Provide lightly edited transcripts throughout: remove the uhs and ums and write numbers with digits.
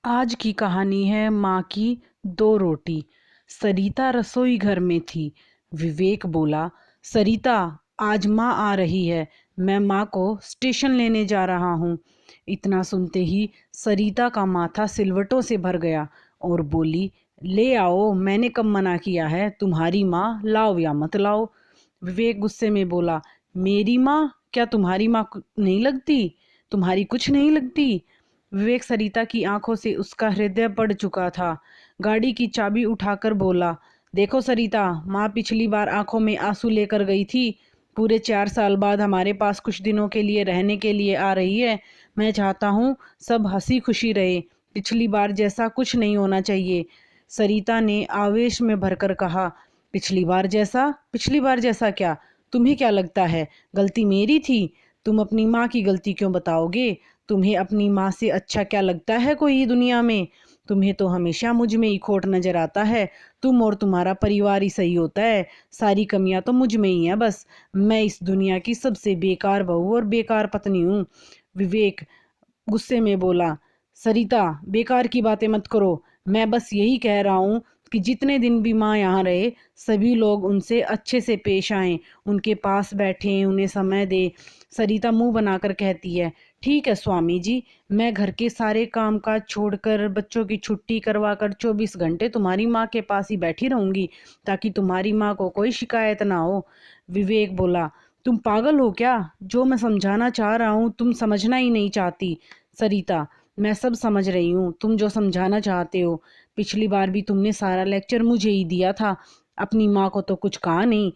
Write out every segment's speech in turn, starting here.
आज की कहानी है माँ की दो रोटी। सरिता रसोई घर में थी। विवेक बोला, सरिता, आज माँ आ रही है, मैं माँ को स्टेशन लेने जा रहा हूँ। इतना सुनते ही सरिता का माथा सिलवटों से भर गया और बोली, ले आओ, मैंने कब मना किया है, तुम्हारी माँ लाओ या मत लाओ। विवेक गुस्से में बोला, मेरी माँ? क्या तुम्हारी माँ नहीं लगती? तुम्हारी कुछ नहीं लगती? विवेक सरिता की आंखों से उसका हृदय पड़ चुका था। गाड़ी की चाबी उठाकर बोला, देखो सरिता, माँ पिछली बार आंखों में आंसू लेकर गई थी। पूरे 4 साल बाद हमारे पास कुछ दिनों के लिए रहने के लिए आ रही है। मैं चाहता हूँ सब हंसी खुशी रहे। पिछली बार जैसा कुछ नहीं होना चाहिए। सरिता ने आवेश में भरकर कहा, पिछली बार जैसा? पिछली बार जैसा क्या? तुम्हें क्या लगता है गलती मेरी थी? तुम अपनी माँ की गलती क्यों बताओगे? तुम्हें अपनी माँ से अच्छा क्या लगता है कोई दुनिया में? तुम्हें तो हमेशा मुझ में ही खोट नजर आता है। तुम और तुम्हारा परिवार ही सही होता है। सारी कमियां तो मुझ में ही है बस। मैं इस दुनिया की सबसे बेकार बहू और बेकार पत्नी हूँ। विवेक गुस्से में बोला, सरिता, बेकार की बातें मत करो। मैं बस यही कह रहा हूँ कि जितने दिन भी माँ यहाँ रहे, सभी लोग उनसे अच्छे से पेश आएं, उनके पास बैठें, उन्हें समय दे। सरिता मुंह बनाकर कहती है, ठीक है स्वामी जी, मैं घर के सारे काम काज छोड़कर, बच्चों की छुट्टी करवाकर 24 घंटे तुम्हारी माँ के पास ही बैठी रहूंगी, ताकि तुम्हारी माँ को कोई शिकायत ना हो। विवेक बोला, तुम पागल हो क्या? जो मैं समझाना चाह रहा हूँ तुम समझना ही नहीं चाहती। सरिता, मैं सब समझ रही हूँ तुम जो समझाना चाहते हो। पिछली बार भी तुमने सारा लेक्चर मुझे ही दिया था, अपनी माँ को तो कुछ कहा नहीं।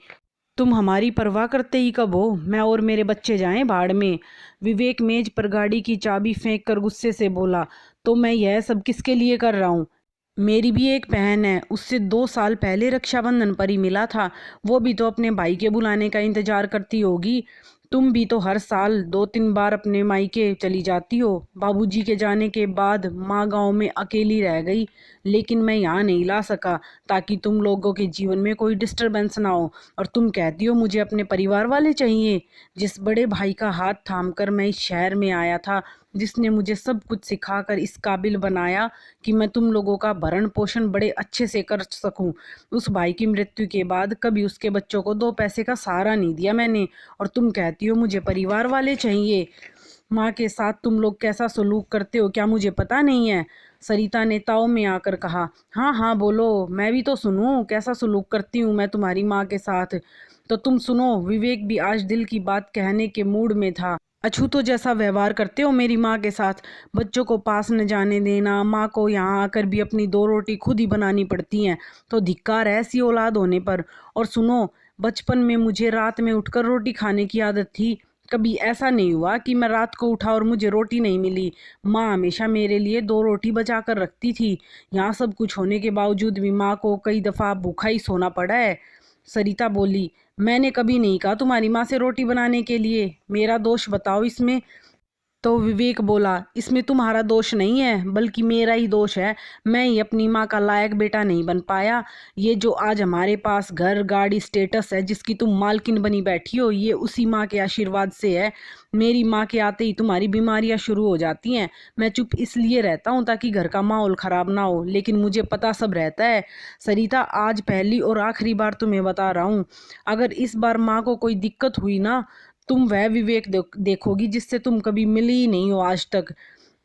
तुम हमारी परवाह करते ही कब हो? मैं और मेरे बच्चे जाएं भाड़ में। विवेक मेज पर गाड़ी की चाबी फेंक कर गुस्से से बोला, तो मैं यह सब किसके लिए कर रहा हूँ? मेरी भी एक बहन है, उससे 2 साल पहले रक्षाबंधन पर ही मिला था। वो भी तो अपने भाई के बुलाने का इंतजार करती होगी। तुम भी तो हर साल 2-3 बार अपने मायके चली जाती हो। बाबूजी के जाने के बाद माँ गांव में अकेली रह गई, लेकिन मैं यहाँ नहीं ला सका, ताकि तुम लोगों के जीवन में कोई डिस्टरबेंस ना हो। और तुम कहती हो मुझे अपने परिवार वाले चाहिए। जिस बड़े भाई का हाथ थामकर मैं इस शहर में आया था, जिसने मुझे सब कुछ सिखाकर इस काबिल बनाया कि मैं तुम लोगों का भरण पोषण बड़े अच्छे से कर सकूं, उस भाई की मृत्यु के बाद कभी उसके बच्चों को 2 पैसे का सहारा नहीं दिया मैंने। और तुम कहती हो मुझे परिवार वाले चाहिए। माँ के साथ तुम लोग कैसा सलूक करते हो क्या मुझे पता नहीं है? सरिता ने ताव में आकर कहा, हाँ हाँ बोलो, मैं भी तो सुनूं कैसा सलूक करती हूँ मैं तुम्हारी माँ के साथ। तो तुम सुनो। विवेक भी आज दिल की बात कहने के मूड में था। अछूतों जैसा व्यवहार करते हो मेरी माँ के साथ। बच्चों को पास न जाने देना, माँ को यहाँ आकर भी अपनी 2 रोटी खुद ही बनानी पड़ती हैं, तो धिक्कार है ऐसी औलाद होने पर। और सुनो, बचपन में मुझे रात में उठकर रोटी खाने की आदत थी। कभी ऐसा नहीं हुआ कि मैं रात को उठा और मुझे रोटी नहीं मिली। माँ हमेशा मेरे लिए 2 रोटी बचा कर रखती थी। यहाँ सब कुछ होने के बावजूद भी माँ को कई दफ़ा भूखा ही सोना पड़ा है। सरिता बोली, मैंने कभी नहीं कहा तुम्हारी माँ से रोटी बनाने के लिए। मेरा दोष बताओ इसमें। तो विवेक बोला, इसमें तुम्हारा दोष नहीं है, बल्कि मेरा ही दोष है। मैं ही अपनी माँ का लायक बेटा नहीं बन पाया। ये जो आज हमारे पास घर, गाड़ी, स्टेटस है, जिसकी तुम मालकिन बनी बैठी हो, ये उसी माँ के आशीर्वाद से है। मेरी माँ के आते ही तुम्हारी बीमारियां शुरू हो जाती हैं। मैं चुप इसलिए रहता हूँ ताकि घर का माहौल खराब ना हो, लेकिन मुझे पता सब रहता है। सरिता, आज पहली और आखिरी बार तुम्हें बता रहा हूँ, अगर इस बार माँ को कोई दिक्कत हुई ना, तुम वह विवेक देखोगी जिससे तुम कभी मिली ही नहीं हो आज तक।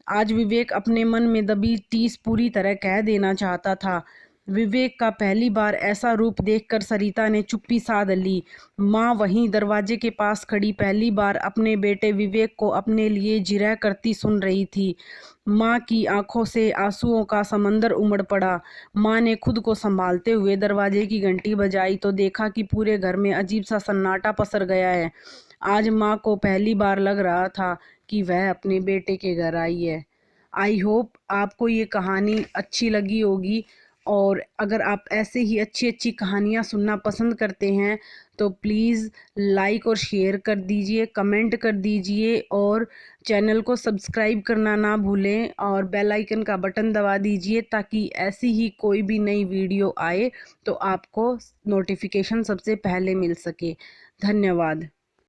आज विवेक अपने मन में दबी टीस पूरी तरह कह देना चाहता था। विवेक का पहली बार ऐसा रूप देखकर सरिता ने चुप्पी साध ली। माँ वहीं दरवाजे के पास खड़ी पहली बार अपने बेटे विवेक को अपने लिए जिरह करती सुन रही थी। माँ की आंखों से आंसुओं का समंदर उमड़ पड़ा। माँ ने खुद को संभालते हुए दरवाजे की घंटी बजाई तो देखा कि पूरे घर में अजीब सा सन्नाटा पसर गया है। आज माँ को पहली बार लग रहा था कि वह अपने बेटे के घर आई है। आई होप आपको ये कहानी अच्छी लगी होगी, और अगर आप ऐसे ही अच्छी अच्छी कहानियाँ सुनना पसंद करते हैं तो प्लीज़ लाइक और शेयर कर दीजिए, कमेंट कर दीजिए, और चैनल को सब्सक्राइब करना ना भूलें, और बेल आइकन का बटन दबा दीजिए ताकि ऐसी ही कोई भी नई वीडियो आए तो आपको नोटिफिकेशन सबसे पहले मिल सके। धन्यवाद।